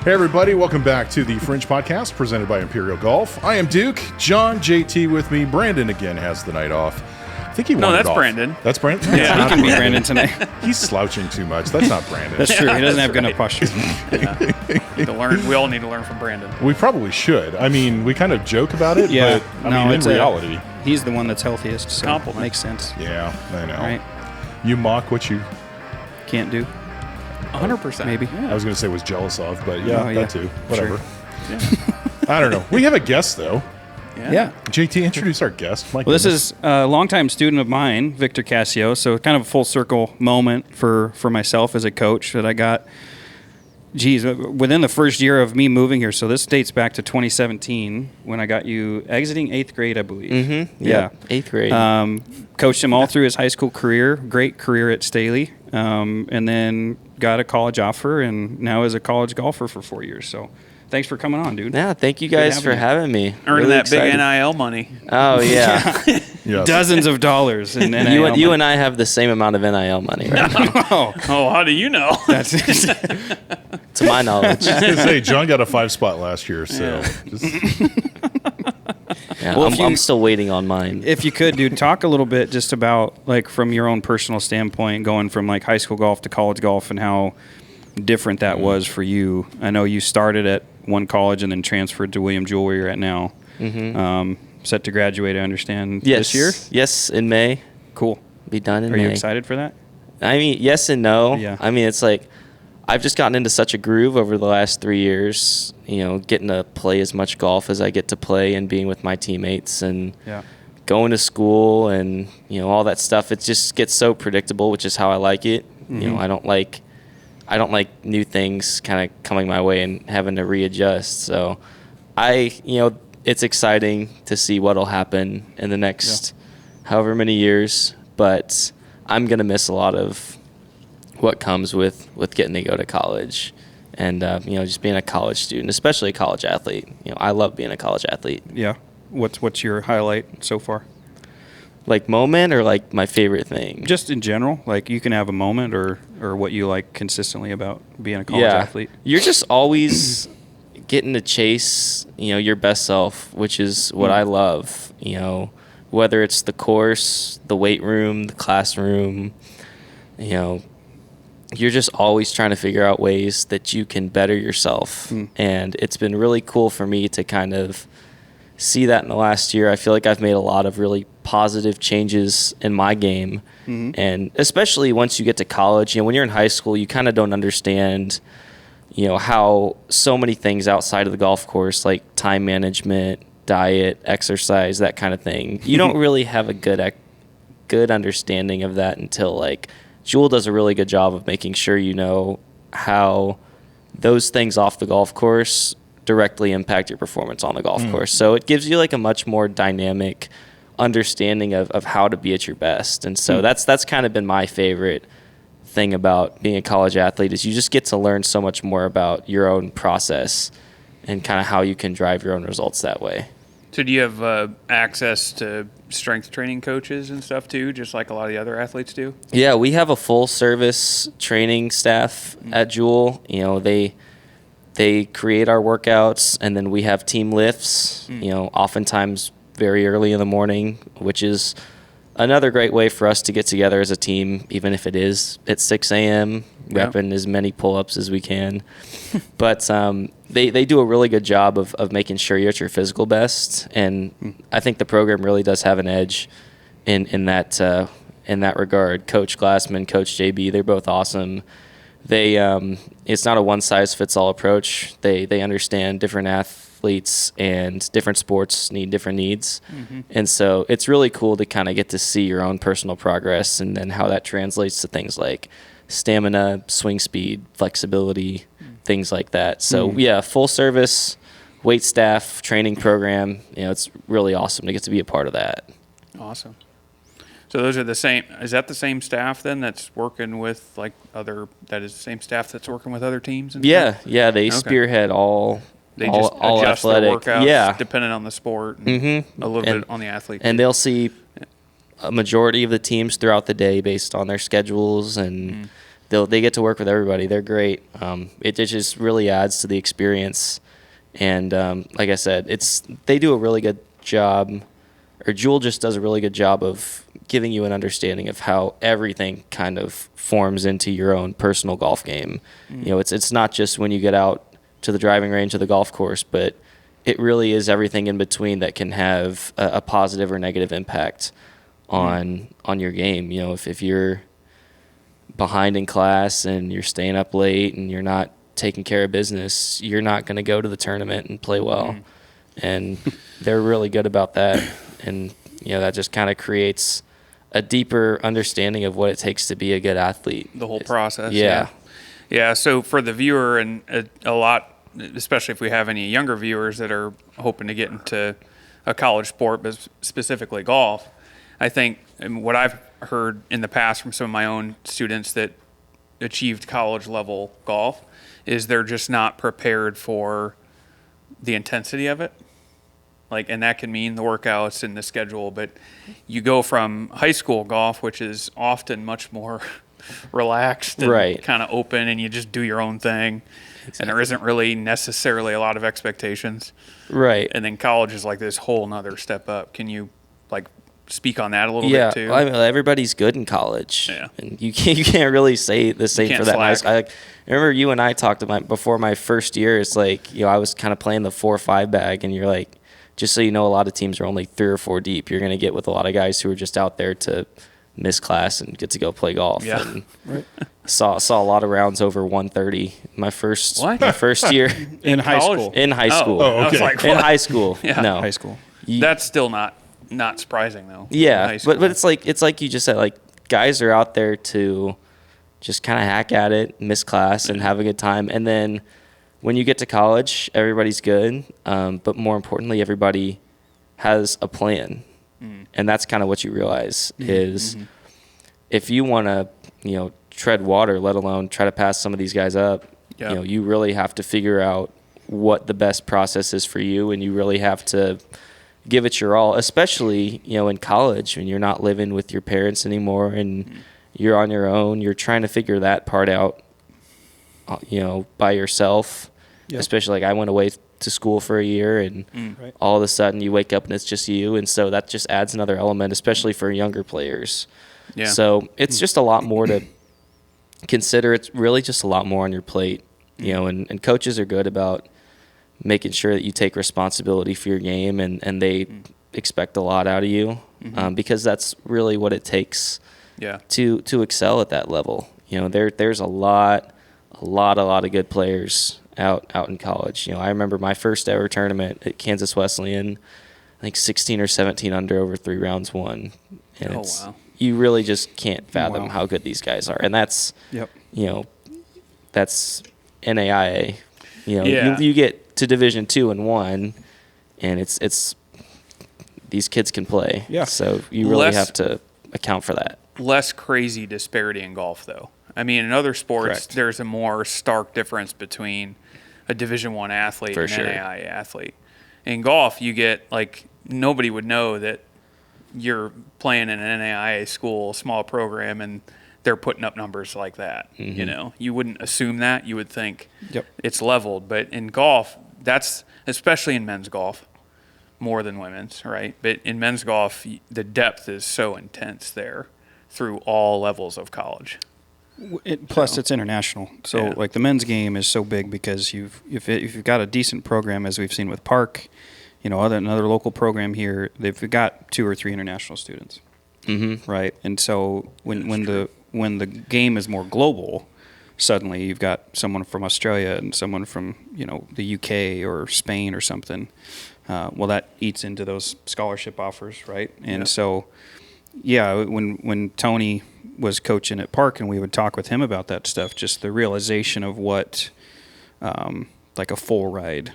Hey everybody, welcome back to the Fringe podcast presented by Imperial Golf. I am Duke, John, JT with me. Brandon again has the night off. I think he wanted that's off. Brandon. That's Brandon? Yeah, he can be Brandon tonight. He's slouching too much. That's not Brandon. That's true. He doesn't have good enough posture. Need to learn. We all need to learn from Brandon. We probably should. I mean, we kind of joke about it, Yeah. but I mean, in reality. He's the one that's healthiest, so Compliment. makes sense. Yeah, I know. Right? You mock what you, Can't do, 100%. maybe. I was going to say was jealous of, but yeah, Oh, yeah. that too. Whatever. Yeah. I don't know. We have a guest, though. Yeah. JT, introduce our guest. My Well, this goodness. is a longtime student of mine, Victor Cascio, so kind of a full circle moment for myself as a coach that I got, within the first year of me moving here. So this dates back to 2017 when I got you exiting 8th grade, I believe. Mm-hmm. Yeah. 8th grade. Coached him all through his high school career, great career at Staley, and then got a college offer and now is a college golfer for 4 years. So thanks for coming on, dude. Yeah, thank you guys for having me. Earning Really that excited. big NIL money. Oh, yeah. Yes. Dozens of dollars in NIL you money. and I have the same amount of NIL money right now, Oh, Oh, how do you know? that's to my knowledge. I was gonna say, John got a 5 spot last year, so just, Yeah, Well, I'm, if you- I'm still waiting on mine. If you could, dude, talk a little bit just about, like, from your own personal standpoint, going from, like, high school golf to college golf and how different that was for you. I know you started at one college and then transferred to William Jewell, where you're at now. Set to graduate, I understand, Yes. this year? Yes, in May. Cool. Be done in Are May. you excited for that? I mean, yes and no. Yeah. I mean, it's like I've just gotten into such a groove over the last 3 years, you know, getting to play as much golf as I get to play and being with my teammates and Yeah. going to school and, you know, all that stuff. It just gets so predictable, which is how I like it. You know, I don't like new things kind of coming my way and having to readjust. So it's exciting to see what'll happen in the next however many years, but I'm going to miss a lot of what comes with getting to go to college and, just being a college student, especially a college athlete. You know, I love being a college athlete. Yeah. What's your highlight so far? Like moment or like my favorite thing? Just in general, like you can have a moment or what you like consistently about being a college athlete. You're just always getting to chase, your best self, which is what I love, whether it's the course, the weight room, the classroom, you're just always trying to figure out ways that you can better yourself. And it's been really cool for me to kind of see that in the last year. I feel like I've made a lot of really positive changes in my game. And especially once you get to college, when you're in high school, you kind of don't understand, how so many things outside of the golf course, like time management, diet, exercise, that kind of thing. You don't really have a good understanding of that until like Jewell does a really good job of making sure you know how those things off the golf course directly impact your performance on the golf course. So it gives you like a much more dynamic understanding of how to be at your best. And so that's kind of been my favorite thing about being a college athlete is you just get to learn so much more about your own process and kind of how you can drive your own results that way. So do you have access to strength training coaches and stuff too, just like a lot of the other athletes do? Yeah, we have a full service training staff at Jewell. They create our workouts, and then we have team lifts, oftentimes very early in the morning, which is another great way for us to get together as a team, even if it is at 6 a.m., repping as many pull-ups as we can. But they do a really good job of making sure you're at your physical best, and I think the program really does have an edge in that regard. Coach Glassman, Coach JB, they're both awesome. They it's not a one-size-fits-all approach. They understand different athletes and different sports need different needs. And so it's really cool to kind of get to see your own personal progress and then how that translates to things like stamina, swing speed, flexibility, things like that. So yeah, full service weight staff training program. It's really awesome to get to be a part of that. Awesome. So those are the same. Is that the same staff then that's working with like that is the same staff that's working with other teams? And stuff? Yeah. They spearhead all. They just all adjust athletic. their workouts Yeah. depending on the sport and a little bit on the athlete. And they'll see a majority of the teams throughout the day based on their schedules and they get to work with everybody. They're great. It just really adds to the experience. And like I said, they do a really good job, or Jewell just does a really good job of giving you an understanding of how everything kind of forms into your own personal golf game. It's not just when you get out to the driving range or the golf course, but it really is everything in between that can have a positive or negative impact on your game. If you're behind in class and you're staying up late and you're not taking care of business, you're not going to go to the tournament and play well. And they're really good about that. And, that just kind of creates a deeper understanding of what it takes to be a good athlete. The whole process. Yeah. Yeah. So for the viewer, and a lot, especially if we have any younger viewers that are hoping to get into a college sport, but specifically golf, I think what I've heard in the past from some of my own students that achieved college level golf is they're just not prepared for the intensity of it. And that can mean the workouts and the schedule, but you go from high school golf, which is often much more relaxed and kind of open, and you just do your own thing. Exactly. And there isn't really necessarily a lot of expectations. Right. And then college is like this whole nother step up. Can you speak on that a little bit too? Yeah, everybody's good in college. Yeah. And you can't really say the same for that. I remember you and I talked about before my first year. It's I was kind of playing the 4-5 bag, and you're like, just so you know, a lot of teams are only 3 or 4 deep. You're going to get with a lot of guys who are just out there to miss class and get to go play golf. Yeah. And saw a lot of rounds over 130 my first year in high school. In high school. Oh, okay. In high school. Yeah. No. High school. That's still not surprising though. Yeah, but it's like you just said, guys are out there to just kind of hack at it, miss class, and have a good time. And then when you get to college, everybody's good, but more importantly, everybody has a plan. And that's kind of what you realize is if you want to, tread water, let alone try to pass some of these guys up, you really have to figure out what the best process is for you, and you really have to give it your all, especially, in college when you're not living with your parents anymore and you're on your own. You're trying to figure that part out, by yourself. Yep. Especially I went away to school for a year, and all of a sudden you wake up and it's just you. And so that just adds another element, especially for younger players. Yeah. So it's just a lot more to consider. It's really just a lot more on your plate, and coaches are good about making sure that you take responsibility for your game, and they expect a lot out of you, because that's really what it takes to excel at that level. There's a lot of good players out in college. I remember my first ever tournament at Kansas Wesleyan, I think 16 or 17 under over 3 rounds won. And you really just can't fathom how good these guys are. And that's, that's NAIA. You get to Division 2 and 1, and it's these kids can play. Yeah. So you really have to account for that. Less crazy disparity in golf, though. I mean, in other sports, there's a more stark difference between a Division I athlete and an NAIA athlete. In golf, you get, nobody would know that you're playing in an NAIA school, small program, and they're putting up numbers like that. You wouldn't assume that. You would think it's leveled. But in golf, that's, especially in men's golf, more than women's, right? But in men's golf, the depth is so intense there through all levels of college. Plus, it's international. So, the men's game is so big because if you've got a decent program, as we've seen with Park, another local program here, they've got 2 or 3 international students, right? And so when the game is more global, suddenly you've got someone from Australia and someone from the UK or Spain or something. That eats into those scholarship offers, right? And so, when Tony was coaching at Park and we would talk with him about that stuff, just the realization of what a full ride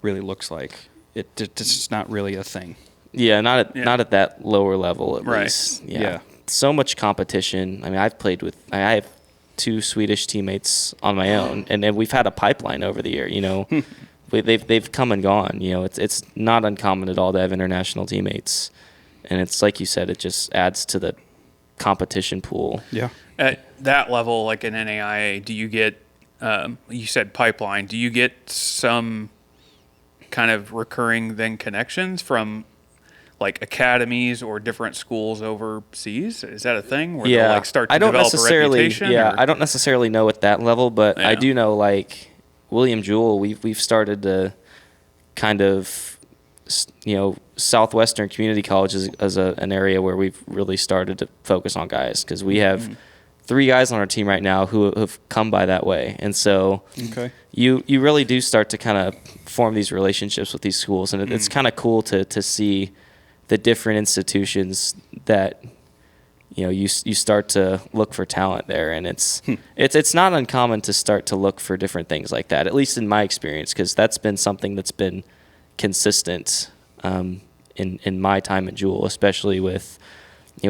really looks like. It's not really a thing. Yeah, not at that lower level at least. Yeah. So much competition. I mean, I have 2 Swedish teammates on my own, and then we've had a pipeline over the year. They've come and gone. It's not uncommon at all to have international teammates, and it's like you said, it just adds to the competition pool. Yeah. that level, like an NAIA, do you get, you said pipeline, do you get some kind of recurring then connections from like academies or different schools overseas? Is that a thing where they'll like start to develop a reputation? I don't necessarily know at that level, but I do know like William Jewell, we've started to kind of, Southwestern Community College is an area where we've really started to focus on guys, because we have 3 guys on our team right now who have come by that way. And so you really do start to kind of form these relationships with these schools, and it's kind of cool to see the different institutions that you start to look for talent there, and it's not uncommon to start to look for different things like that, at least in my experience, because that's been something that's been consistent in my time at Jewell, especially with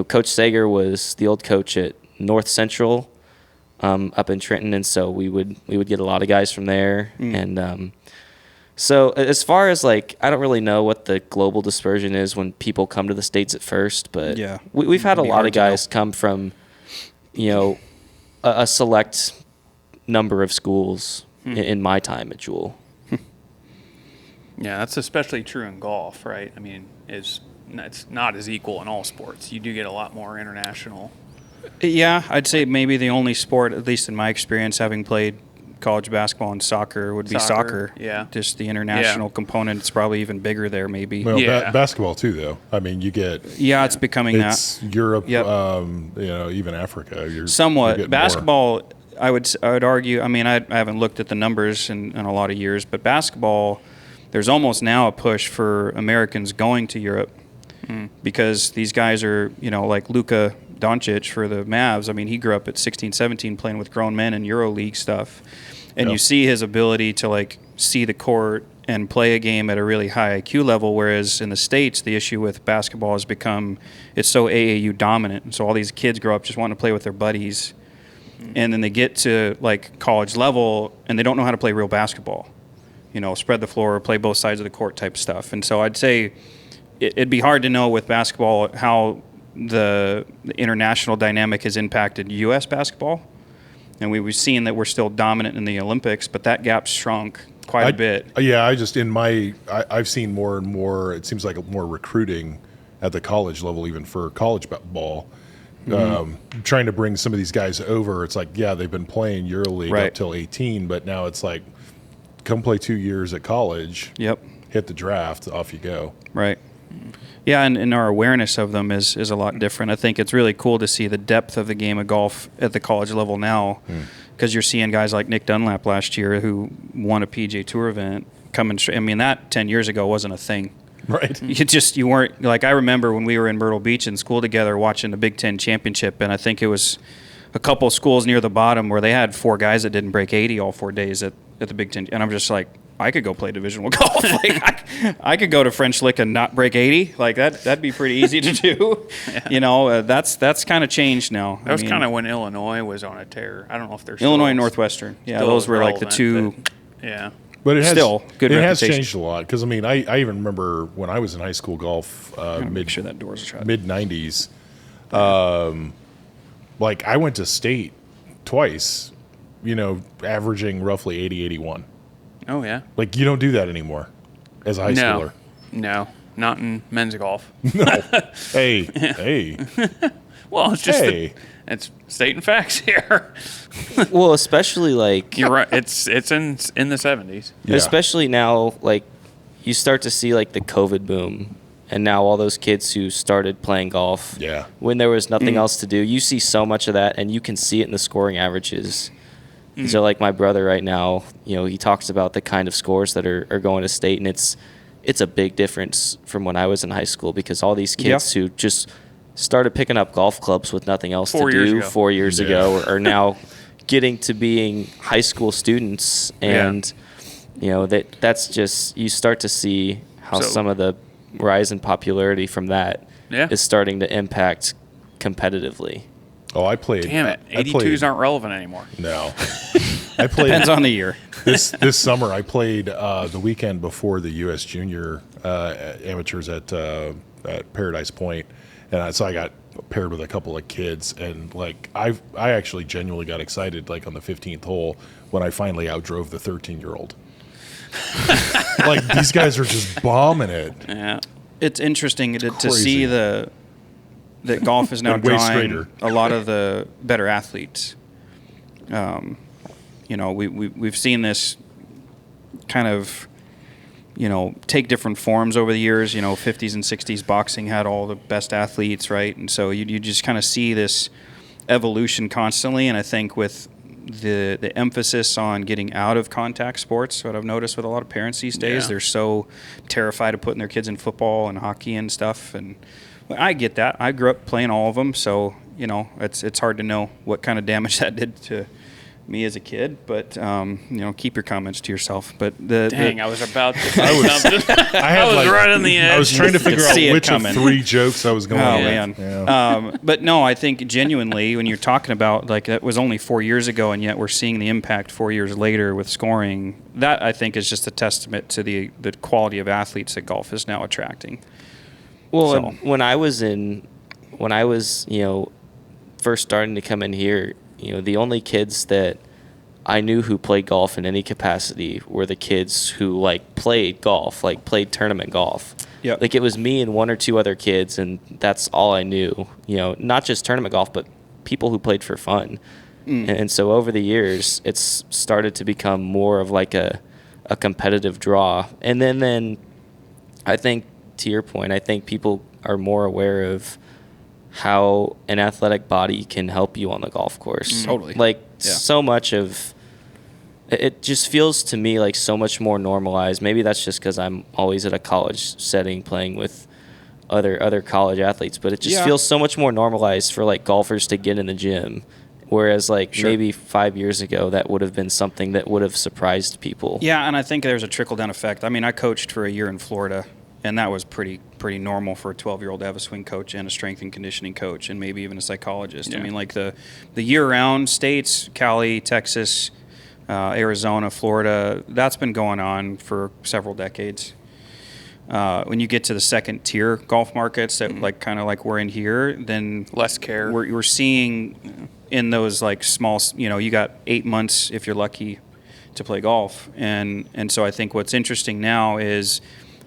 Coach Sager was the old coach at North Central up in Trenton, and so we would get a lot of guys from there. And so as far as like, I don't really know what the global dispersion is when people come to the States at first, but we've had a lot of guys come from a select number of schools in my time at Jewell. Yeah, that's especially true in golf, right? I mean, it's not as equal in all sports. You do get a lot more international. Yeah, I'd say maybe the only sport, at least in my experience, having played college basketball and soccer, would be soccer. Yeah. Just the international component, it's probably even bigger there, maybe. Well, basketball too, though. I mean, you get... Yeah, it's becoming it's Europe, even Africa. Somewhat. Basketball, I would argue, I mean, I haven't looked at the numbers in a lot of years, but basketball, there's almost now a push for Americans going to Europe because these guys are, like Luka Doncic for the Mavs. I mean, he grew up at 16, 17 playing with grown men in EuroLeague stuff. And you see his ability to, like, see the court and play a game at a really high IQ level, whereas in the States, the issue with basketball has become it's so AAU dominant. And so all these kids grow up just wanting to play with their buddies. And then they get to, like, college level, and they don't know how to play real basketball. Spread the floor, play both sides of the court type stuff. And so I'd say it'd be hard to know with basketball how the international dynamic has impacted U.S. basketball. And we've seen that we're still dominant in the Olympics, but that gap's shrunk quite a bit. Yeah, I've seen more and more, it seems like more recruiting at the college level, even for college ball. Trying to bring some of these guys over. It's like, they've been playing EuroLeague up till 18, but now it's like, come play 2 years at college. Yep. Hit the draft, off you go. Right. Yeah, and our awareness of them is a lot different. I think it's really cool to see the depth of the game of golf at the college level now, because you're seeing guys like Nick Dunlap last year who won a PGA Tour event coming. I mean, that 10 years ago wasn't a thing. Right. You weren't, like, I remember when we were in Myrtle Beach in school together watching the Big Ten championship, and I think it was a couple schools near the bottom where they had 4 guys that didn't break 80 all 4 days at the Big Ten. And I'm just like, I could go play divisional golf. Like, I could go to French Lick and not break 80. Like, that'd be pretty easy to do. That's kind of changed now. That was kind of when Illinois was on a tear. I don't know if there's Illinois and Northwestern. Yeah, those were like the two. But it has still good. It has changed a lot, because I mean, I even remember when I was in high school golf, make sure that door's shut. mid '90s. Like, I went to state twice, averaging roughly 80, 81. Oh, yeah. Like, you don't do that anymore as a high schooler. No, not in men's golf. No. Hey. Well, it's just it's stating facts here. Well, especially like you're right. It's in the 70s. Yeah. Especially now, like you start to see like the COVID boom, and now all those kids who started playing golf. Yeah. When there was nothing else to do, you see so much of that, and you can see it in the scoring averages. So like my brother right now, he talks about the kind of scores that are going to state, and it's a big difference from when I was in high school, because all these kids who just started picking up golf clubs with nothing else to do 4 years ago are now getting to being high school students, and that's just, you start to see how some of the rise in popularity from that is starting to impact competitively. Oh, I played. Damn it! 82s aren't relevant anymore. No, I played. Depends on the year. This summer, I played the weekend before the U.S. Junior amateurs at Paradise Point, and so I got paired with a couple of kids, and like I actually genuinely got excited like on the 15th hole when I finally outdrove the 13-year-old. Like these guys are just bombing it. Yeah, it's interesting to see that golf is now And way drawing straighter. a lot of the better athletes. You know, we've seen this kind of, you know, take different forms over the years. You know, 50s and 60s boxing had all the best athletes, right? And so you just kind of see this evolution constantly. And I think with the emphasis on getting out of contact sports, what I've noticed with a lot of parents these days, they're so terrified of putting their kids in football and hockey and stuff. And I get that. I grew up playing all of them, so you know it's hard to know what kind of damage that did to me as a kid, but you know, keep your comments to yourself. But I was about to say something. I was like, right on the edge. I was trying to figure out See it which coming. of 3 jokes I was going Oh with. man! Yeah. But no, I think genuinely when you're talking about like that was only 4 years ago, and yet we're seeing the impact 4 years later with scoring. That I think is just a testament to the quality of athletes that golf is now attracting. Well, So- when I was you know, first starting to come in here, you know, the only kids that I knew who played golf in any capacity were the kids who like played golf, like played tournament golf. Yep. Like it was me and 1 or 2 other kids, and that's all I knew. You know, not just tournament golf, but people who played for fun. And so over the years, it's started to become more of like a competitive draw. And then I think, to your point, I think people are more aware of how an athletic body can help you on the golf course. Totally. Like Yeah. so much of it just feels to me like so much more normalized. Maybe that's just because I'm always at a college setting playing with other college athletes, but it just feels so much more normalized for like golfers to get in the gym. Whereas like maybe 5 years ago, that would have been something that would have surprised people. Yeah, and I think there's a trickle-down effect. I mean, I coached for a year in Florida, and that was pretty normal for a 12-year-old to have a swing coach and a strength and conditioning coach and maybe even a psychologist. Yeah. I mean, like the year-round states, Cali, Texas, Arizona, Florida, that's been going on for several decades. When you get to the second-tier golf markets that like kind of like we're in here, then Less care. we're seeing in those like small, you know, you got 8 months if you're lucky to play golf. And so I think what's interesting now is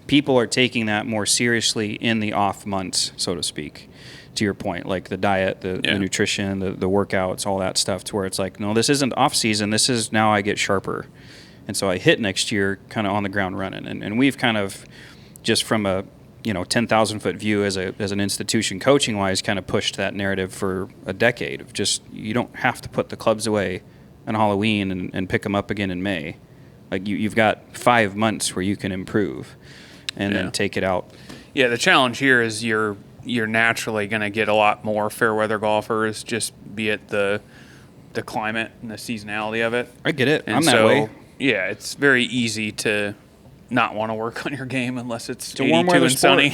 people are taking that more seriously in the off months, so to speak, to your point, like the diet, the nutrition, the workouts, all that stuff, to where it's like, no, this isn't off season. This is now I get sharper. And so I hit next year kind of on the ground running. And we've kind of just from a, you know, 10,000-foot view as an institution coaching wise kind of pushed that narrative for a decade of just you don't have to put the clubs away on Halloween and pick them up again in May. Like you've got 5 months where you can improve and then take it out. Yeah, the challenge here is you're naturally going to get a lot more fair weather golfers, just be it the climate and the seasonality of it. I get it. And I'm that so, way. Yeah, it's very easy to not want to work on your game unless it's a warm 82 weather and sunny.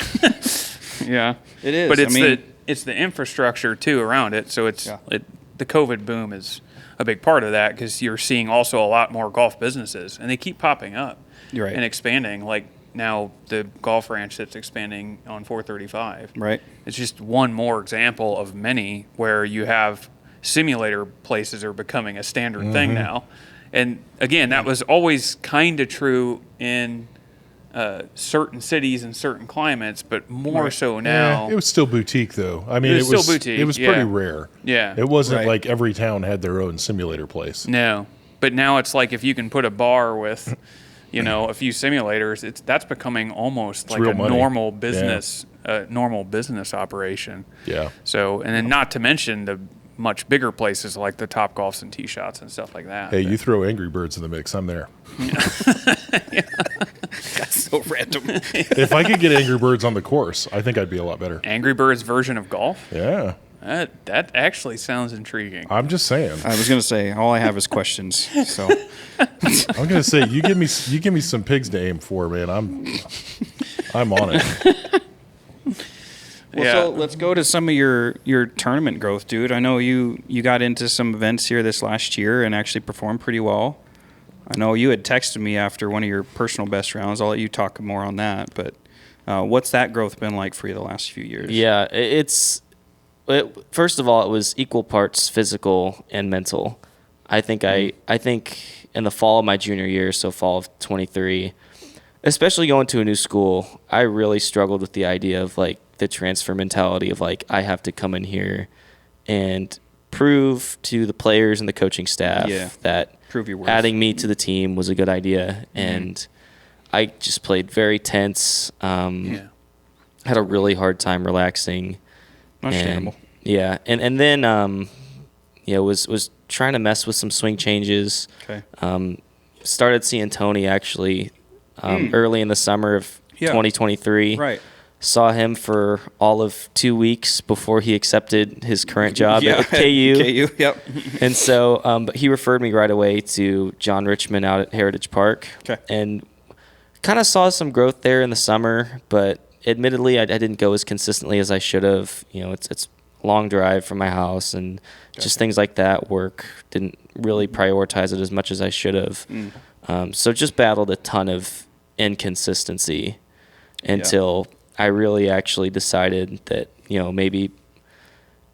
Yeah, it is. But I mean, it's the infrastructure too around it. So the COVID boom is a big part of that because you're seeing also a lot more golf businesses and they keep popping up You're right. and expanding. Like now the golf ranch that's expanding on 435. right. It's just one more example of many where you have simulator places are becoming a standard thing now. And again, that was always kind of true in certain cities and certain climates, but more so now. It was still boutique, though. I mean, It was still boutique, It was pretty rare. Yeah. It wasn't Right. like every town had their own simulator place. No, but now it's like if you can put a bar with, you know, a few simulators, that's becoming almost like real a money. normal business, normal business operation. Yeah. So, and then not to mention the much bigger places like the Top Golfs and Tee Shots and stuff like that. Hey, you throw Angry Birds in the mix, I'm there. That's so random. If I could get Angry Birds on the course, I think I'd be a lot better. Angry Birds version of golf? Yeah. That actually sounds intriguing. I'm just saying. I was gonna say all I have is questions. So I'm gonna say you give me some pigs to aim for, man. I'm on it. So let's go to some of your tournament growth, dude. I know you got into some events here this last year and actually performed pretty well. I know you had texted me after one of your personal best rounds. I'll let you talk more on that. But what's that growth been like for you the last few years? Yeah, it's First of all, it was equal parts physical and mental. I think in the fall of my junior year, so fall of 23, especially going to a new school, I really struggled with the idea of like the transfer mentality of like I have to come in here and prove to the players and the coaching staff that prove your worth. Adding me to the team was a good idea. And I just played very tense. Had a really hard time relaxing. Understandable. And then was trying to mess with some swing changes. Okay. Started seeing Tony actually early in the summer of 2023. Right. Saw him for all of 2 weeks before he accepted his current job at KU. KU, yep. And so but he referred me right away to John Richmond out at Heritage Park. Okay. And kind of saw some growth there in the summer, but admittedly I didn't go as consistently as I should have. It's a long drive from my house and just things like that. Work didn't really prioritize it as much as I should have. So just battled a ton of inconsistency until I really actually decided that, maybe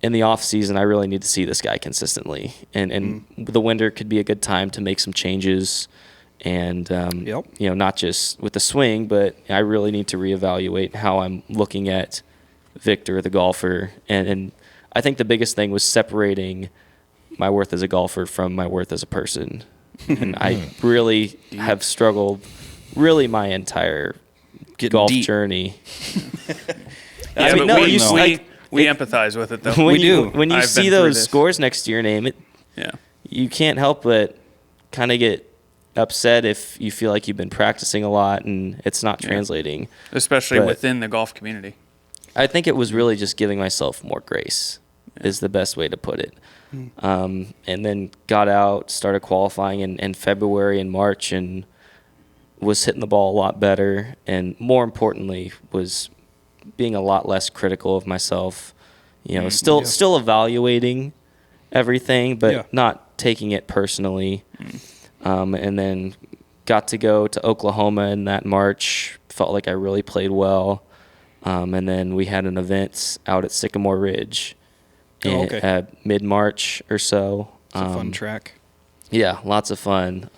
in the off season, I really need to see this guy consistently. And the winter could be a good time to make some changes and, not just with the swing, but I really need to reevaluate how I'm looking at Victor, the golfer. And I think the biggest thing was separating my worth as a golfer from my worth as a person. And I really have struggled really my entire golf journey. We empathize with it though. When you see those scores next to your name, you can't help but kind of get upset if you feel like you've been practicing a lot and it's not translating. Especially within the golf community. I think it was really just giving myself more grace is the best way to put it. And then got out, started qualifying in February and March, and was hitting the ball a lot better, and more importantly was being a lot less critical of myself. Still evaluating everything, but not taking it personally. And then got to go to Oklahoma in that March. Felt like I really played well. And then we had an event out at Sycamore Ridge at mid-March or so. It's a fun track. Yeah, lots of fun.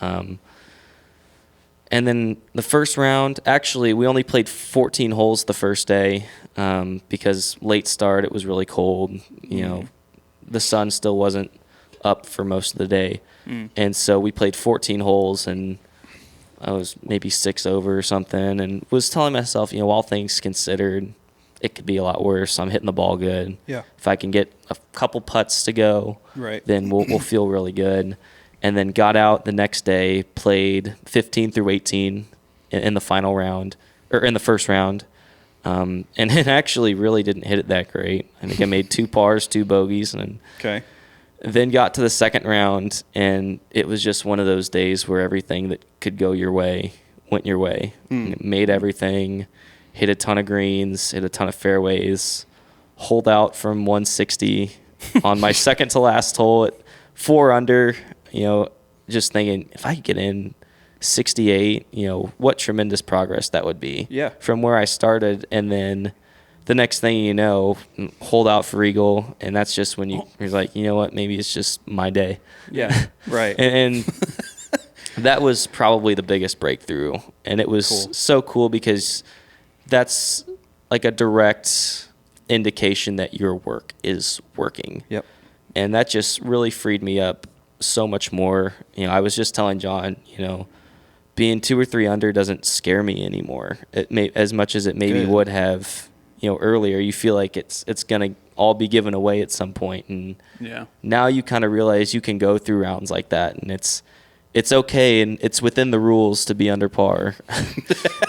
And then the first round, actually, we only played 14 holes the first day because late start, it was really cold. The sun still wasn't up for most of the day. And so we played 14 holes, and I was maybe 6 over or something, and was telling myself, all things considered, it could be a lot worse. I'm hitting the ball good. Yeah. If I can get a couple putts to go, then we'll feel really good. And then got out the next day, played 15 through 18 in the final round, or in the first round. And it actually really didn't hit it that great. I think I made 2 pars, 2 bogeys, and then got to the second round, and it was just one of those days where everything that could go your way went your way. Made everything, hit a ton of greens, hit a ton of fairways, holed out from 160 on my second to last hole at 4 under. Just thinking if I could get in 68, what tremendous progress that would be from where I started. And then the next thing you know, hold out for eagle, and that's just when you're like, what, maybe it's just my day. Yeah, right. and that was probably the biggest breakthrough. And it was so cool because that's like a direct indication that your work is working. Yep. And that just really freed me up so much more. I was just telling John, being 2 or 3 under doesn't scare me anymore. As much as it maybe would have, earlier. You feel like it's gonna all be given away at some point, and now you kind of realize you can go through rounds like that, and it's okay, and it's within the rules to be under par.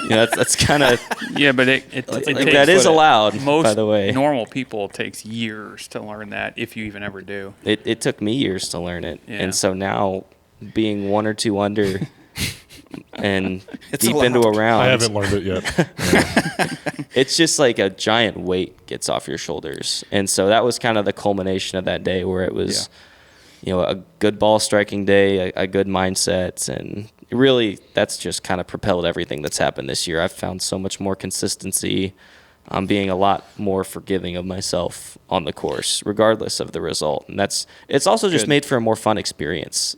That's kind of but it takes, that is allowed. Most by the way, normal people it takes years to learn that, if you even ever do. It took me years to learn it, and so now being 1 or 2 under and deep into a round, I haven't learned it yet. It's just like a giant weight gets off your shoulders, and so that was kind of the culmination of that day, where it was. A good ball striking day, a good mindset, and really that's just kind of propelled everything that's happened this year. I've found so much more consistency. I'm being a lot more forgiving of myself on the course, regardless of the result. And it's also just made for a more fun experience,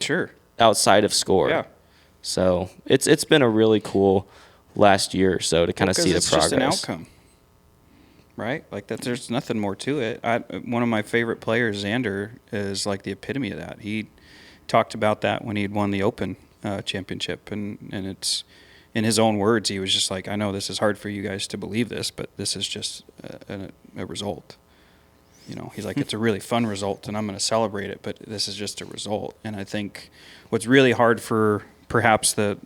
Sure. outside of score. Yeah. So it's been a really cool last year or so to kind of see the progress. It's just an outcome, right? Like that. There's nothing more to it. One of my favorite players, Xander, is like the epitome of that. He talked about that when he'd won the Open championship, and it's, in his own words, he was just like, I know this is hard for you guys to believe this, but this is just a result. He's like, it's a really fun result, and I'm going to celebrate it, but this is just a result. And I think what's really hard for perhaps the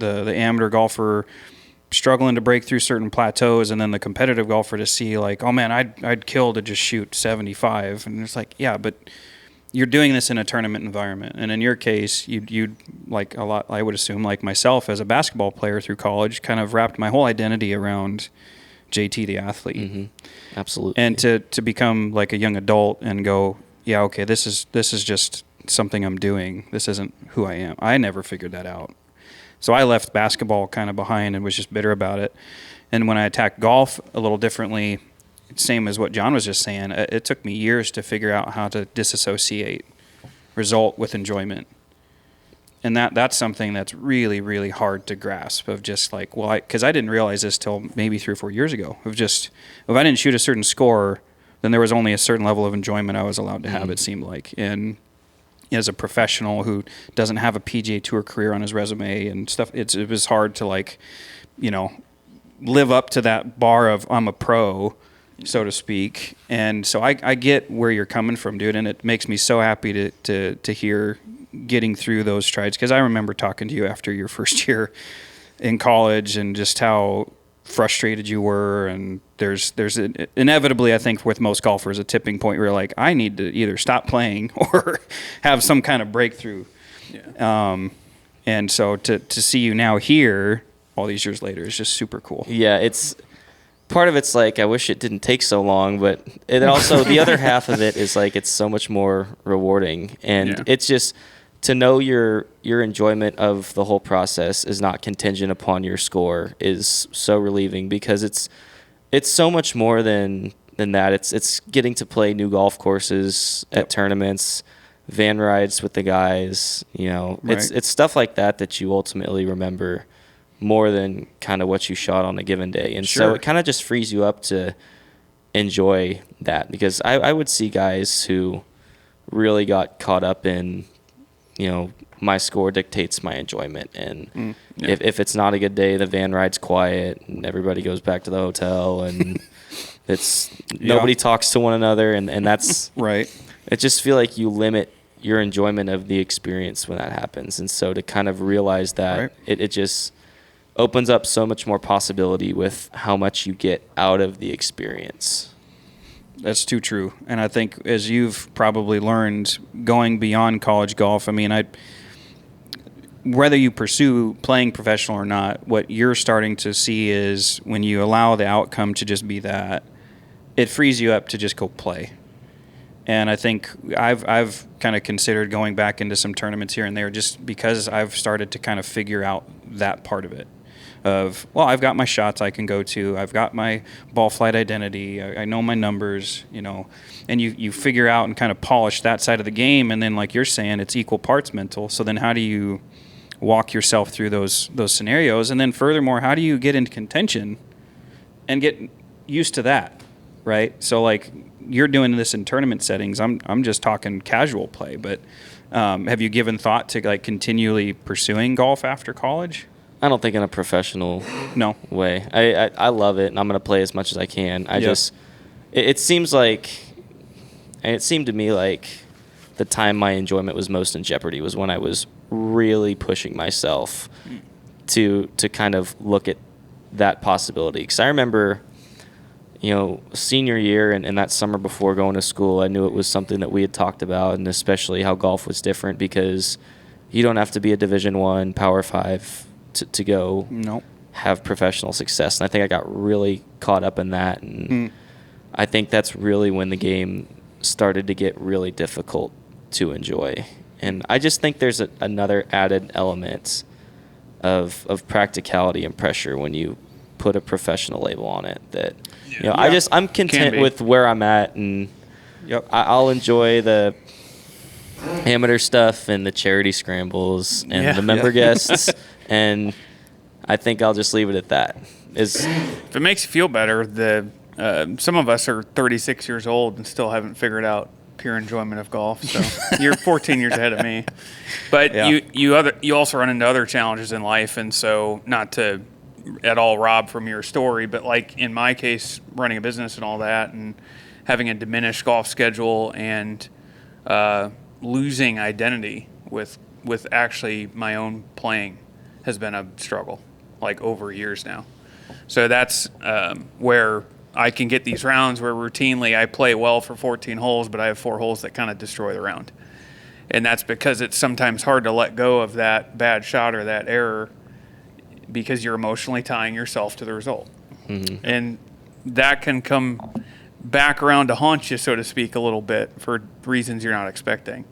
amateur golfer struggling to break through certain plateaus, and then the competitive golfer to see like, oh man, I'd kill to just shoot 75. And it's like, yeah, but you're doing this in a tournament environment. And in your case, you'd like a lot, I would assume, like myself as a basketball player through college, kind of wrapped my whole identity around JT the athlete. Mm-hmm. Absolutely. And to become like a young adult and go, yeah, okay, this is just something I'm doing. This isn't who I am. I never figured that out. So I left basketball kind of behind and was just bitter about it. And when I attacked golf a little differently, same as what John was just saying, it took me years to figure out how to disassociate result with enjoyment. And that's something that's really, really hard to grasp, of just like, well, because I didn't realize this till maybe 3 or 4 years ago, of just, if I didn't shoot a certain score, then there was only a certain level of enjoyment I was allowed to have, it seemed like. And as a professional who doesn't have a PGA Tour career on his resume and stuff, it was hard to like, live up to that bar of I'm a pro, so to speak. And so I get where you're coming from, dude, and it makes me so happy to hear getting through those strides, because I remember talking to you after your first year in college and just how frustrated you were. And there's inevitably, I think, with most golfers, a tipping point where you're like, I need to either stop playing or have some kind of breakthrough. Yeah. And so to see you now here all these years later is just super cool. Yeah, it's part of it's like I wish it didn't take so long, but it also the other half of it is like it's so much more rewarding, and it's just to know your enjoyment of the whole process is not contingent upon your score is so relieving, because it's so much more than that. It's getting to play new golf courses at tournaments, van rides with the guys, right. It's stuff like that you ultimately remember more than kind of what you shot on a given day. And so it kind of just frees you up to enjoy that, because I would see guys who really got caught up in, my score dictates my enjoyment. And if it's not a good day, the van ride's quiet and everybody goes back to the hotel and it's nobody talks to one another. And that's right. It just feel like you limit your enjoyment of the experience when that happens. And so to kind of realize that it just opens up so much more possibility with how much you get out of the experience. That's too true. And I think, as you've probably learned going beyond college golf, I mean, whether you pursue playing professional or not, what you're starting to see is when you allow the outcome to just be that, it frees you up to just go play. And I think I've kind of considered going back into some tournaments here and there, just because I've started to kind of figure out that part of it. I've got my shots I can go to. I've got my ball flight identity. I know my numbers, and you figure out and kind of polish that side of the game. And then, like you're saying, it's equal parts mental. So then how do you walk yourself through those scenarios? And then furthermore, how do you get into contention and get used to that, right? So like you're doing this in tournament settings. I'm just talking casual play, but have you given thought to like continually pursuing golf after college? I don't think in a professional way. I love it, and I'm going to play as much as I can. It seems like, and it seemed to me like the time my enjoyment was most in jeopardy was when I was really pushing myself to kind of look at that possibility. Because I remember, senior year and that summer before going to school, I knew it was something that we had talked about, and especially how golf was different, because you don't have to be a Division I, Power 5 to go have professional success. And I think I got really caught up in that. And I think that's really when the game started to get really difficult to enjoy. And I just think there's another added element of practicality and pressure when you put a professional label on it. That Yeah. I'm content be. with where I'm at, and Yep. I'll enjoy the amateur stuff and the charity scrambles and the member guests, and I think I'll just leave it at that. If it makes you feel better, some of us are 36 years old and still haven't figured out pure enjoyment of golf. So you're 14 years ahead of me, but you also run into other challenges in life, and so not to at all rob from your story, but like in my case, running a business and all that, and having a diminished golf schedule and losing identity with actually my own playing has been a struggle, like over years now. So that's where I can get these rounds where routinely I play well for 14 holes, but I have 4 holes that kind of destroy the round. And that's because it's sometimes hard to let go of that bad shot or that error because you're emotionally tying yourself to the result. Mm-hmm. And that can come back around to haunt you, so to speak, a little bit for reasons you're not expecting.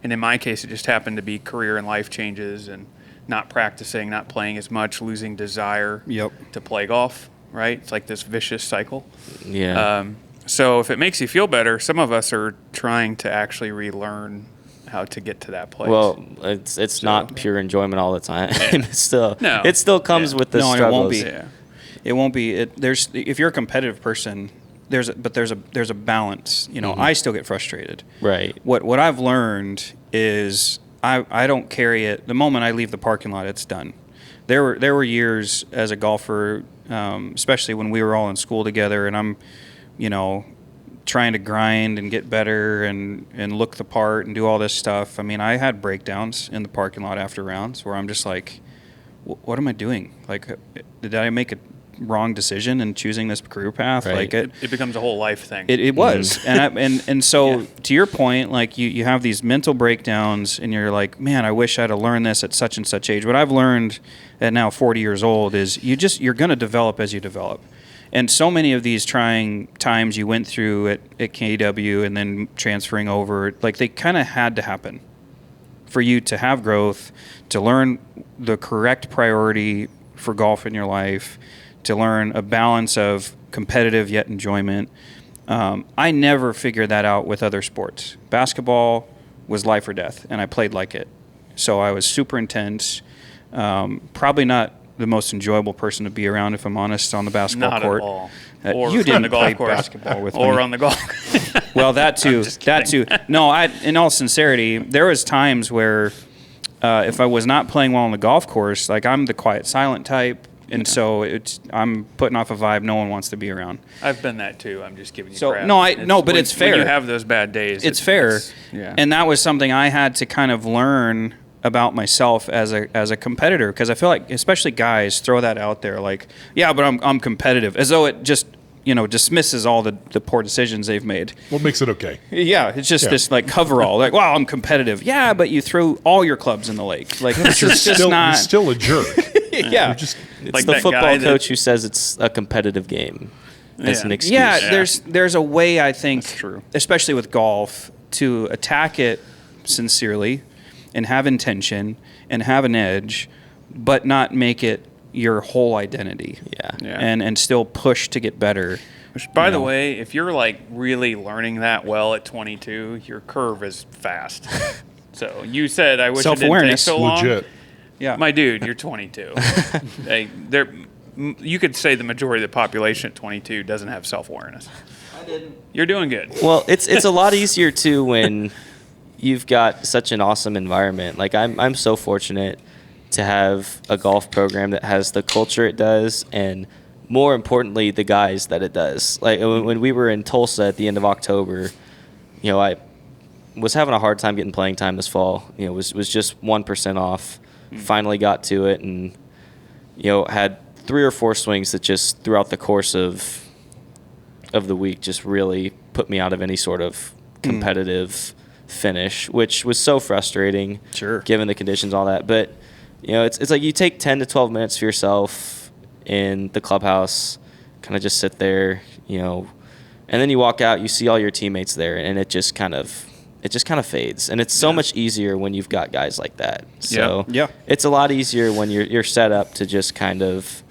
And in my case, it just happened to be career and life changes and not practicing, not playing as much, losing desire to play golf, right? It's like this vicious cycle. Yeah. So if it makes you feel better, some of us are trying to actually relearn how to get to that place. Well, it's not pure enjoyment all the time. It still comes with the struggles. It won't be. Yeah. It won't be. If you're a competitive person, there's a balance. You know, Mm-hmm. I still get frustrated. Right. What I've learned is I don't carry it. The moment I leave the parking lot, it's done. There were years as a golfer, especially when we were all in school together, and I'm, trying to grind and get better and look the part and do all this stuff. I mean, I had breakdowns in the parking lot after rounds where I'm just like, what am I doing? Like, did I make a wrong decision in choosing this career path? Right. Like it becomes a whole life thing. It was, and so to your point, like you have these mental breakdowns, and you're like, man, I wish I'd have learned this at such and such age. What I've learned at now 40 years old is you're going to develop as you develop, and so many of these trying times you went through at KW and then transferring over, like they kind of had to happen for you to have growth, to learn the correct priority for golf in your life, to learn a balance of competitive yet enjoyment. I never figured that out with other sports. Basketball was life or death, and I played like it. So I was super intense. Probably not the most enjoyable person to be around, if I'm honest, on the basketball Not court. At all. Or you didn't on the golf play course. basketball with or me. on the golf. Well, that too. That too. No, in all sincerity, there was times where if I was not playing well on the golf course, like I'm the quiet, silent type. And so I'm putting off a vibe no one wants to be around. I've been that too. I'm just giving you So crap. but it's fair. When you have those bad days, It's fair. Yeah. And that was something I had to kind of learn about myself as a competitor, because I feel like especially guys throw that out there like, yeah, but I'm competitive, as though it just dismisses all the poor decisions they've made. What makes it okay? Yeah, it's just this like coverall, like, wow, I'm competitive. Yeah, but you threw all your clubs in the lake. Like, this is just not. You're still a jerk. Yeah. You're just, It's Like the that football guy coach who says it's a competitive game. It's an excuse. Yeah, there's a way, I think, That's true. especially with golf, to attack it sincerely and have intention and have an edge, but not make it your whole identity. Yeah. And still push to get better. Which, by the way, if you're like really learning that well at 22, your curve is fast. So you said, I wish it didn't take Self-awareness. so long. legit. Yeah. My dude, you're 22. You could say the majority of the population at 22 doesn't have self-awareness. I didn't. You're doing good. Well, it's a lot easier too when you've got such an awesome environment. Like I'm so fortunate to have a golf program that has the culture it does, and more importantly, the guys that it does. Like when we were in Tulsa at the end of October, I was having a hard time getting playing time this fall. Was just 1% off. Finally got to it, and had 3 or 4 swings that just throughout the course of the week just really put me out of any sort of competitive finish, which was so frustrating. Sure. Given the conditions, all that. But it's like you take 10 to 12 minutes for yourself in the clubhouse, kind of just sit there, and then you walk out, you see all your teammates there, and it just kind of fades. And it's so much easier when you've got guys like that. So Yeah. it's a lot easier when you're set up to just kind of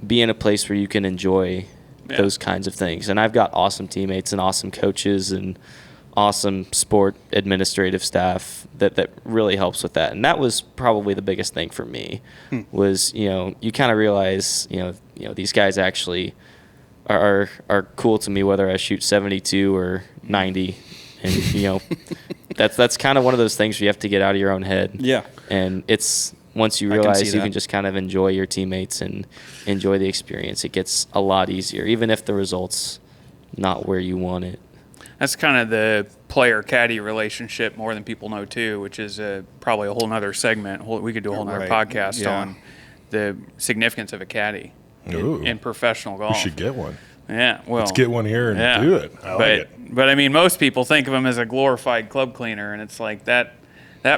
be in a place where you can enjoy those kinds of things. And I've got awesome teammates and awesome coaches and awesome sport administrative staff that really helps with that. And that was probably the biggest thing for me was, you kind of realize, these guys actually are cool to me, whether I shoot 72 or 90. And, that's kind of one of those things where you have to get out of your own head. Yeah. And it's, once you realize you can just kind of enjoy your teammates and enjoy the experience, it gets a lot easier, even if the result's not where you want it. That's kind of the player-caddy relationship more than people know, too, which is probably a whole nother segment. We could do a whole nother podcast on the significance of a caddy in professional golf. We should get one. Yeah, well, let's get one here and do it. I like it. But I mean, most people think of him as a glorified club cleaner, and it's like that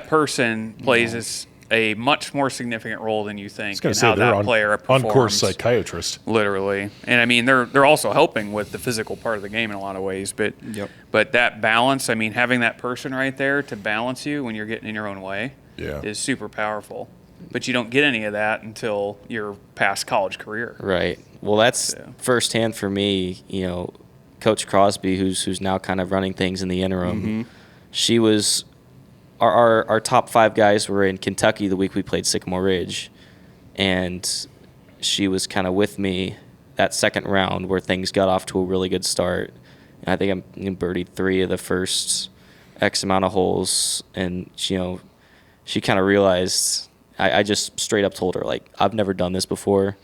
person plays a much more significant role than you think in how that player performs. On-course psychiatrist. Literally. And I mean, they're also helping with the physical part of the game in a lot of ways. But that balance, I mean, having that person right there to balance you when you're getting in your own way is super powerful. But you don't get any of that until you're past college career. Right. Well, that's firsthand for me. Coach Crosby, who's now kind of running things in the interim, she was our top 5 guys were in Kentucky the week we played Sycamore Ridge, and she was kind of with me that second round where things got off to a really good start. And I think I birdied 3 of the first X amount of holes, and she kind of realized. I just straight up told her, like, I've never done this before.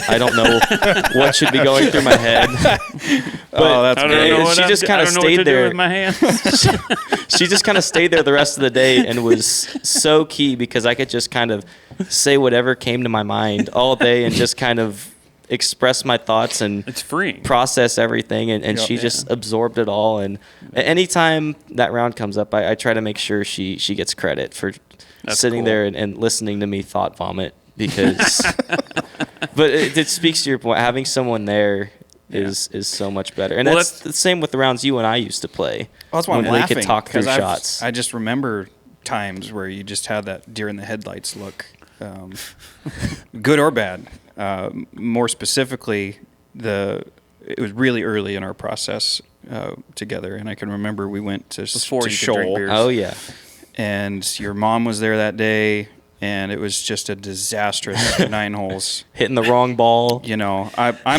I don't know what should be going through my head. But that's great. She just kind of stayed there. With my hands. She just kind of stayed there the rest of the day and was so key because I could just kind of say whatever came to my mind all day and just kind of express my thoughts and it's freeing. Process everything. And she just absorbed it all. And anytime that round comes up, I try to make sure she gets credit for sitting there and listening to me thought vomit because but it speaks to your point. Having someone there is so much better. And that's the same with the rounds you and I used to play. Well, that's why I'm laughing. They could talk through shots. I just remember times where you just had that deer in the headlights look, good or bad. More specifically, it was really early in our process together, and I can remember we went to Shoal. Oh yeah. And your mom was there that day, and it was just a disastrous 9 holes. Hitting the wrong ball. I'm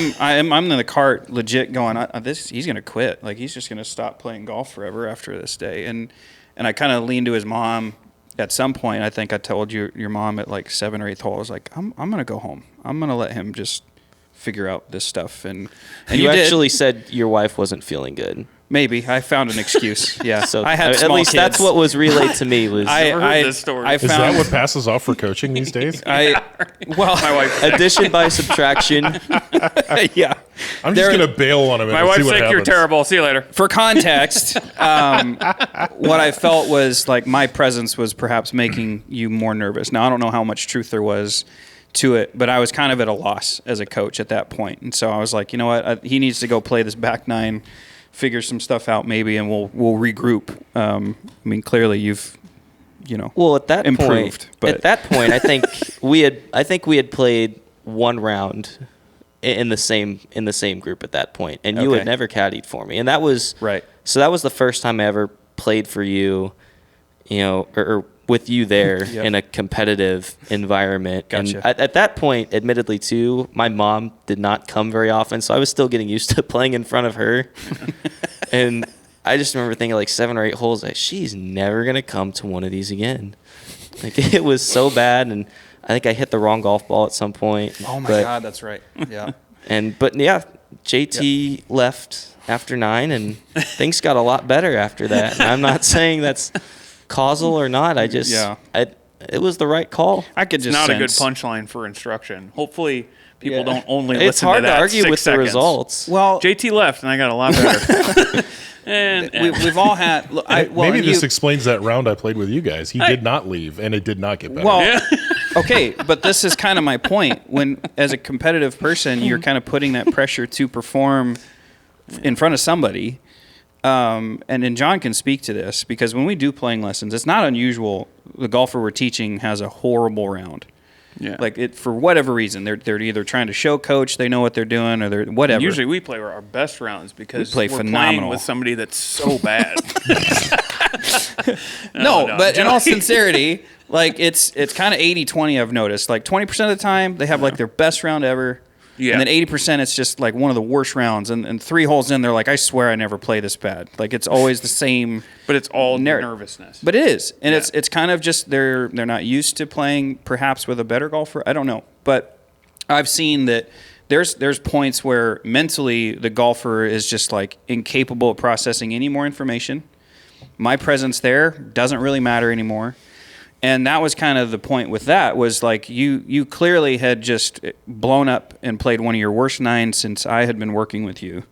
in the cart, legit going. He's gonna quit. Like he's just gonna stop playing golf forever after this day. And I kind of leaned to his mom. At some point, I think I told your mom at like 7th or 8th hole, I was like, I'm gonna go home. I'm gonna let him just figure out this stuff. And you actually said your wife wasn't feeling good. Maybe I found an excuse. Yeah, so I had at least kids. That's what was relayed to me. Was I heard this story. Is that what passes off for coaching these days? My wife addition by subtraction. Yeah, I'm just gonna bail on him. My wife's like, "You're terrible. See you later." For context, what I felt was like my presence was perhaps making you more nervous. Now I don't know how much truth there was to it, but I was kind of at a loss as a coach at that point, and so I was like, you know what, he needs to go play this back 9. Figure some stuff out maybe, and we'll regroup. I mean, clearly you've, well at that improved. Point, at that point, I think we had played 1 round in the same group at that point, and you had never caddied for me, and that was right. So that was the first time I ever played for you, or with you there in a competitive environment. Gotcha. And at that point, admittedly too, my mom did not come very often, so I was still getting used to playing in front of her. And I just remember thinking like 7 or 8 holes, like, she's never going to come to one of these again. Like it was so bad, and I think I hit the wrong golf ball at some point. Oh my God, that's right. Yeah. But JT left after 9, and things got a lot better after that. And I'm not saying that's causal or not. I just it was the right call. I could just not a good punchline for instruction. Hopefully people don't only it's listen hard to that to argue with seconds. The results. Well, JT left and I got a lot better. and we've all had maybe this explains that round I played with you guys. He did not leave, and it did not get better. Well, okay, but this is kind of my point. When as a competitive person, you're kind of putting that pressure to perform in front of somebody. And John can speak to this, because when we do playing lessons, it's not unusual. The golfer we're teaching has a horrible round. Yeah. Like it for whatever reason, they're either trying to show coach they know what they're doing, or they're whatever. Usually we play our best rounds because play we're phenomenal. playing with somebody that's so bad. No, No, but in Joey. all sincerity, like it's kind of 80-20 I've noticed. Like 20% of the time they have like their best round ever. Yeah. And then 80% it's just like one of the worst rounds. And 3 holes in, they're like, I swear I never play this bad. Like it's always the same. But it's all Narrative. nervousness. But it is. And Yeah. it's kind of just they're not used to playing perhaps with a better golfer. I don't know. But I've seen that there's points where mentally the golfer is just like incapable of processing any more information. My presence there doesn't really matter anymore. And that was kind of the point with that was like you clearly had just blown up and played one of your worst 9s since I had been working with you.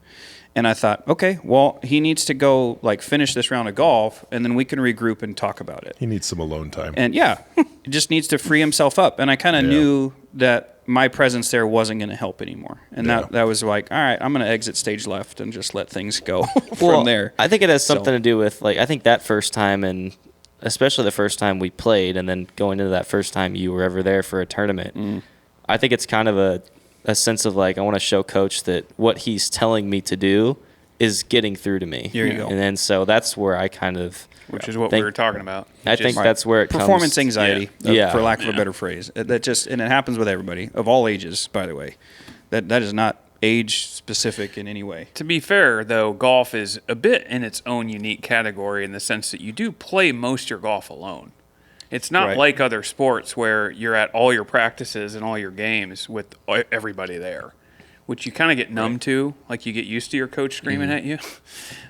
And I thought, okay, well, he needs to go like finish this round of golf and then we can regroup and talk about it. He needs some alone time. And yeah, he just needs to free himself up. And I kind of knew that my presence there wasn't going to help anymore. And that was like, all right, I'm going to exit stage left and just let things go from there. I think it has something to do with, like, I think that first time, and especially the first time we played, and then going into that first time you were ever there for a tournament, I think it's kind of a sense of, like, I want to show Coach that what he's telling me to do is getting through to me. There you go. And then so that's where I kind of... which is what think- we were talking about. I think that's where it comes. Performance anxiety, Yeah. for lack of a Yeah. better phrase. That just, and it happens with everybody of all ages, by the way. That is not age specific in any way. To be fair, though, golf is a bit in its own unique category in the sense that you do play most of your golf alone. It's not Right. like other sports where you're at all your practices and all your games with everybody there, which you kind of get numb to. Like you get used to your coach screaming at you.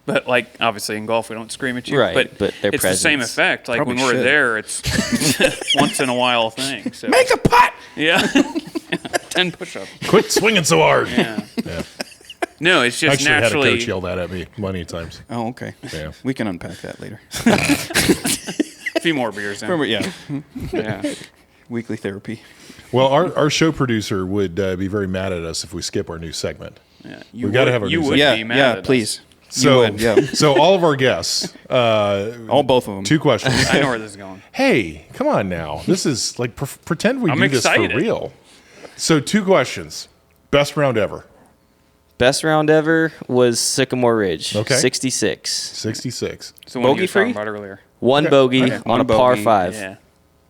But like obviously in golf we don't scream at you. Right, But their it's the same presence. effect. Like Probably when we're should. there, it's once in a while thing. So Make a putt! yeah, 10 push-ups. Quit swinging so hard. Yeah. Yeah. No, it's just Actually, had a naturally. coach yell that at me many times. Oh, okay. Yeah. We can unpack that later. A few more beers. Then. Remember, yeah. Yeah. Weekly therapy. Well, our show producer would be very mad at us if we skip our new segment. Yeah, We gotta have a you new would segment. be mad Yeah, at us. please. So, You would, yeah. so all of our guests, All both of them. 2 questions. I know where this is going. Hey, come on now. This is like pretend we I'm do this excited. for real. So 2 questions. Best round ever. Best round ever was Sycamore Ridge. Okay. 66. 66. It's the one you Bogey were talking free? about earlier. One bogey Okay. on One a par bogey, 5. Yeah.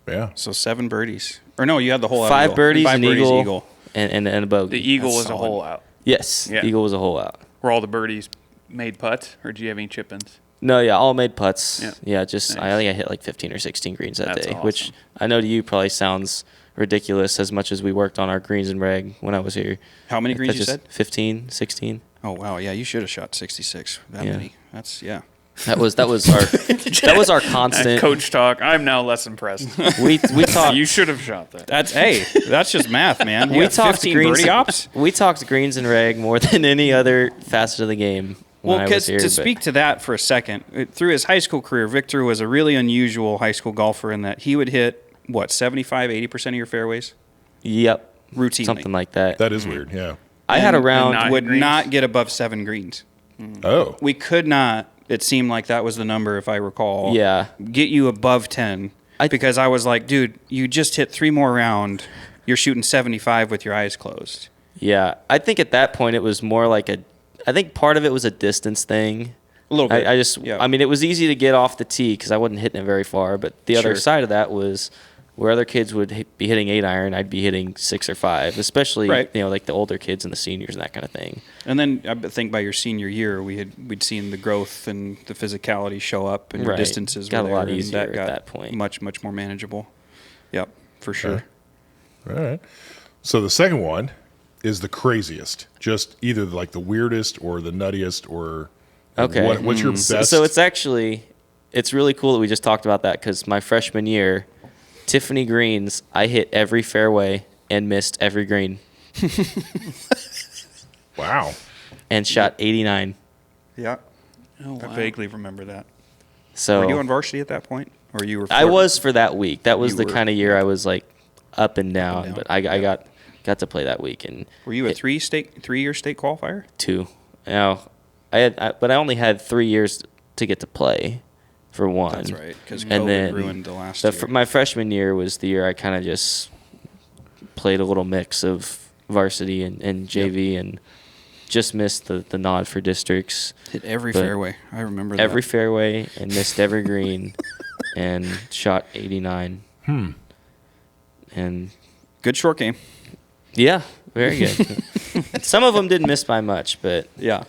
Yeah. So 7 birdies. Or no, you had the whole 5 eagle. birdies, 5 an birdies, eagle, And a bogey. The eagle That's was a solid. hole out. Yes, Yeah. eagle was a hole out. Were all the birdies made putts, or do you have any chip-ins? No, yeah, all made putts. Yeah. Yeah, just Nice. I think I hit like 15 or 16 greens that That's day, which awesome. I know to you probably sounds ridiculous as much as we worked on our greens and reg when I was here. How many greens That's you just said? 15, 16. Oh, wow. Yeah, you should have shot 66. That Yeah. many. That's, yeah. That was our that was our constant. Coach talk. I'm now less impressed. We talked You should have shot that. That's just math, man. we talked 15 greens birdie ops. We talked greens and reg more than any other facet of the game. When Well, I was because here, to but- speak to that for a second, through his high school career, Victor was a really unusual high school golfer in that he would hit, 75, 80% of your fairways? Yep, Routinely. something like that. That is weird. Yeah. I had a And round. not- Would greens? not get above 7 greens. Oh. We could not, it seemed like that was the number, if I recall. Yeah. Get you above 10. Because I was like, dude, you just hit 3 more round. You're shooting 75 with your eyes closed. Yeah, I think at that point it was more like I think part of it was a distance thing. A little bit. I mean, it was easy to get off the tee because I wasn't hitting it very far. But the other Sure. side of that was where other kids would be hitting 8-iron, I'd be hitting 6 or 5, especially Right. like the older kids and the seniors and that kind of thing. And then I think by your senior year, we'd seen the growth and the physicality show up, and your Right. distances Got were a lot there, and easier at got that point. Much more manageable. Yep, for sure. All right. So the second one is the craziest. Just either like the weirdest or the nuttiest or Okay. what's your best? So it's really cool that we just talked about that because my freshman year, Tiffany greens, I hit every fairway and missed every green wow. and shot 89. Yeah, Oh, I wow. vaguely remember that. So Were you on varsity at that point, or you were? I was for that week. That was You the were- kind of year I was like up and down, down. but I got to play that week and Were you a 3-year state qualifier? 2. Now, but I only had 3 years to get to play for one. That's right, because And COVID then ruined the last The year. my freshman year was the year I kind of just played a little mix of varsity and JV, and just missed the nod for districts. Hit every But fairway. I remember that. Every fairway and missed every green and shot 89. And Good short game. yeah, very good. Some of them didn't miss by much, but Yeah.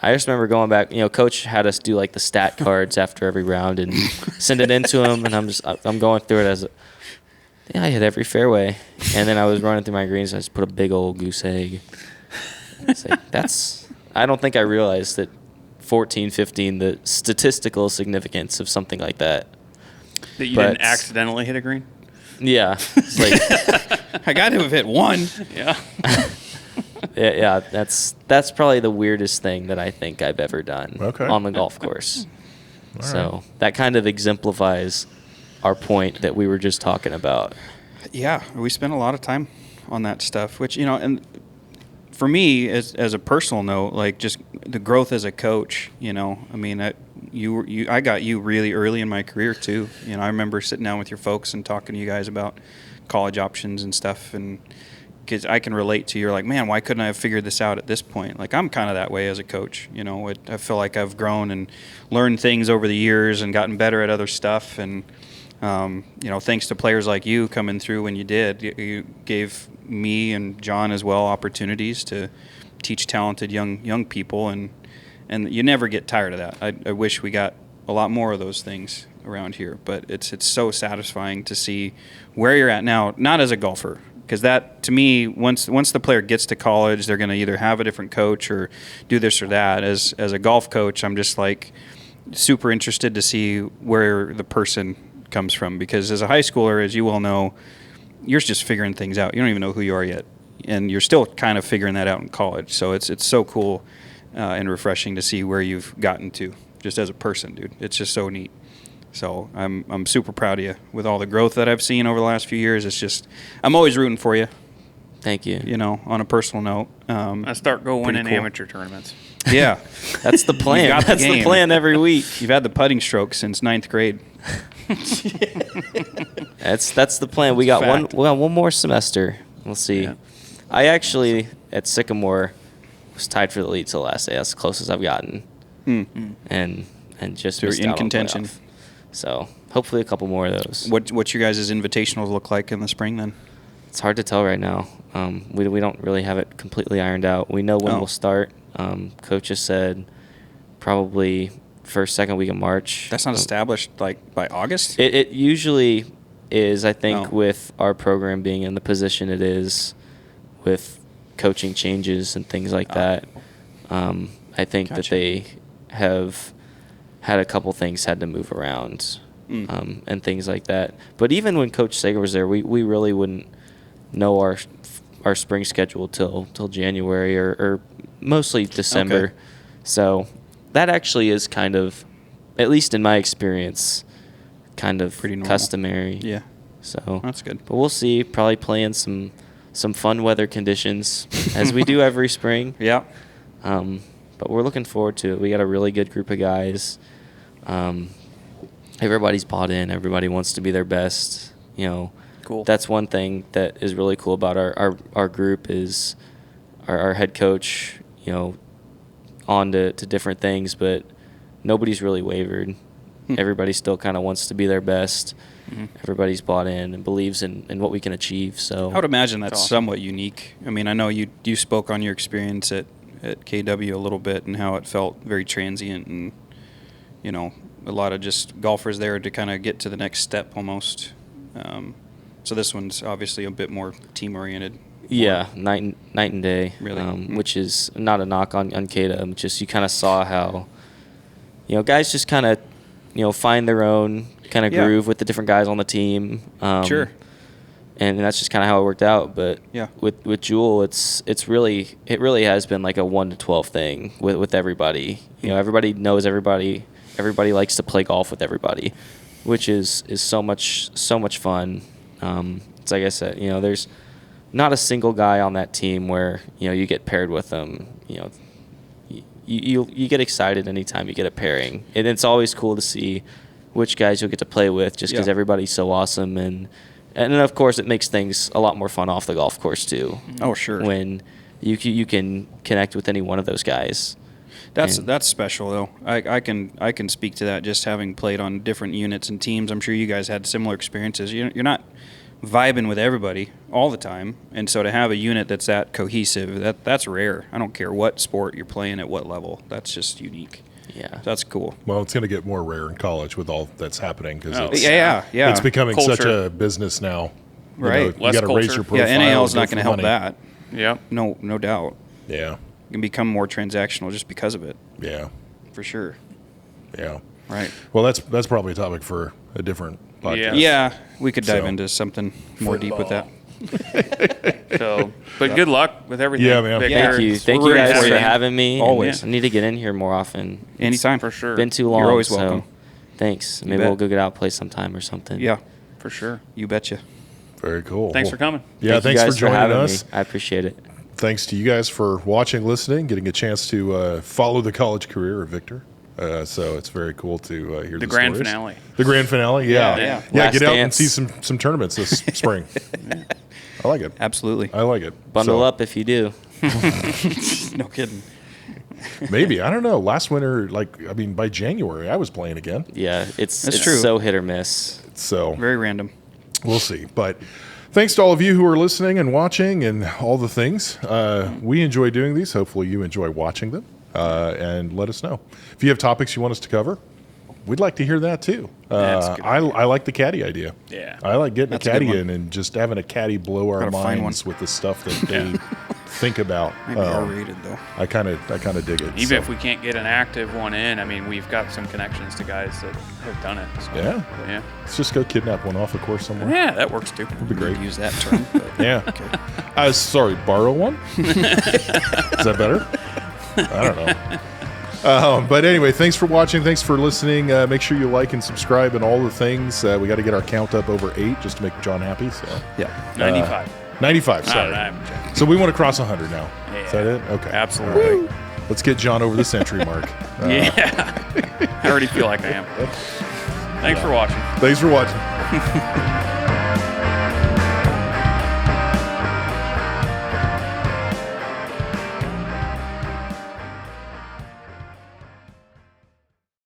I just remember going back. Coach had us do like the stat cards after every round and send it into him, and I'm going through it I hit every fairway, and then I was running through my greens. And I just put a big old goose egg. It's like, I don't think I realized that 14, 15, the statistical significance of something like that. That you But- didn't accidentally hit a green? Yeah, it's like I got to have hit one. Yeah. yeah, that's probably the weirdest thing that I think I've ever done on the golf course. So that kind of exemplifies our point that we were just talking about. Yeah, we spent a lot of time on that stuff, which, and for me, as a personal note, like just the growth as a coach, I mean, I got you really early in my career too. I remember sitting down with your folks and talking to you guys about college options and stuff, and because I can relate to you're like, man, why couldn't I have figured this out at this point? Like, I'm kind of that way as a coach. I feel like I've grown and learned things over the years and gotten better at other stuff, and thanks to players like you coming through when you did, you gave me and John as well opportunities to teach talented young people, and you never get tired of that. I wish we got a lot more of those things around here, but it's so satisfying to see where you're at now, not as a golfer, because that, to me, once the player gets to college, they're going to either have a different coach or do this or that. As a golf coach, I'm just like super interested to see where the person comes from, because as a high schooler, as you well know, you're just figuring things out. You don't even know who you are yet, and you're still kind of figuring that out in college. So it's so cool and refreshing to see where you've gotten to just as a person, dude. It's just so neat. So I'm super proud of you with all the growth that I've seen over the last few years. It's just, I'm always rooting for you. Thank you. On a personal note. I start winning Pretty cool. amateur tournaments. Yeah. That's the plan. got the That's the game. plan every week. You've had the putting stroke since 9th grade. That's the plan. We got Fact. one more semester. We'll see. Yeah. I actually at Sycamore was tied for the lead till the last day. That's the closest I've gotten, and just So you're missed in out on contention. playoff. So hopefully a couple more of those. What's your guys' invitationals look like in the spring then? It's hard to tell right now. We don't really have it completely ironed out. We know when we'll start. Coach has said probably first, second week of March. That's not established like by August? It usually is, I think, Oh. with our program being in the position it is, with coaching changes and things like that. I think that Gotcha. they have had a couple things had to move around and things like that. But even when Coach Sager was there, we really wouldn't know our spring schedule till January or mostly December. Okay. So that actually is kind of, at least in my experience, kind of Pretty normal. customary. Yeah. So That's good. But we'll see. Probably play in some fun weather conditions as we do every spring. Yeah. But we're looking forward to it. We got a really good group of guys. Everybody's bought in. Everybody wants to be their best. Cool. That's one thing that is really cool about our group is our head coach, on to different things, but nobody's really wavered. Everybody still kind of wants to be their best. Everybody's bought in and believes in what we can achieve. So I would imagine that's awesome. somewhat unique. I mean, I know you spoke on your experience at KW a little bit and how it felt very transient and, a lot of just golfers there to kind of get to the next step almost. So this one's obviously a bit more team-oriented. yeah, night and day. Really? Which is not a knock on KW. Just you kind of saw how, guys just kind of, find their own kind of Yeah. groove with the different guys on the team. Sure. And that's just kind of how it worked out. But Yeah. with Jewell, it really has been like a 1 to 12 thing with everybody. Everybody knows everybody. Everybody likes to play golf with everybody, which is so much fun. It's like I said, there's not a single guy on that team where you get paired with them. You get excited anytime you get a pairing, and it's always cool to see which guys you'll get to play with, just because Yeah. everybody's so awesome and And then, of course, it makes things a lot more fun off the golf course, too. Oh, sure. When you can connect with any one of those guys. That's special though. I can speak to that just having played on different units and teams. I'm sure you guys had similar experiences. You're not vibing with everybody all the time, and so to have a unit that's that cohesive, that's rare. I don't care what sport you're playing at what level. That's just unique. Yeah. That's cool. Well, it's going to get more rare in college with all that's happening because Yeah. it's becoming Culture. such a business now. Right. You Less got to raise culture. your profile. Yeah, NAL is go not for going to help money. that. Yeah. No doubt. Yeah, It can become more transactional just because of it, yeah, for sure. yeah. Right. Well, that's probably a topic for a different podcast. Yeah, we could dive So- into something more deep with that. So, but good luck with everything. Yeah, man. Victor. Thank you. It's Thank you really guys for exciting. having me. Always. I need to get in here more often. Anytime. For sure. Been too long. You're always so welcome. Thanks. Maybe bet. we'll go get out, play sometime or something. Yeah, For sure. you betcha. Very cool. Thanks Well, for coming. Yeah, Thank you thanks guys for joining having us. me. I appreciate it. Thanks to you guys for watching, listening, getting a chance to follow the college career of Victor. So it's very cool to hear The grand stories. finale. The grand finale, yeah. Yeah. Last Get out and dance. see some tournaments this spring. I like it. Absolutely. I like it. Bundle So, up if you do. No kidding. Maybe. I don't know. Last winter, by January, I was playing again. Yeah, it's true. so hit or miss. So Very random. we'll see. But thanks to all of you who are listening and watching and all the things. We enjoy doing these. Hopefully you enjoy watching them. And let us know. If you have topics you want us to cover, we'd like to hear that too. That's a good I like the caddy idea. Yeah. I like getting That's a a good caddy one. in and just having a caddy blow our Gotta find minds one. with the stuff that they think about. Maybe R-rated though. I kind of dig it. Even so. if we can't get an active one in, I mean, we've got some connections to guys that have done it. So, Yeah. Yeah. Let's just go kidnap one off a course somewhere. Yeah, that works too. That'd be great. Use that term. But Yeah. Sorry, borrow one? Is that better? I don't know. But anyway, thanks for watching. Thanks for listening. Make sure you like and subscribe and all the things. We got to get our count up over 8 just to make John happy. So yeah. 95. 95, I sorry. haven't checked. So we want to cross 100 now. Yeah. Is that it? Okay. Absolutely. All right. Let's get John over the century mark. Yeah. I already feel like I am. Thanks for watching. Thanks for watching.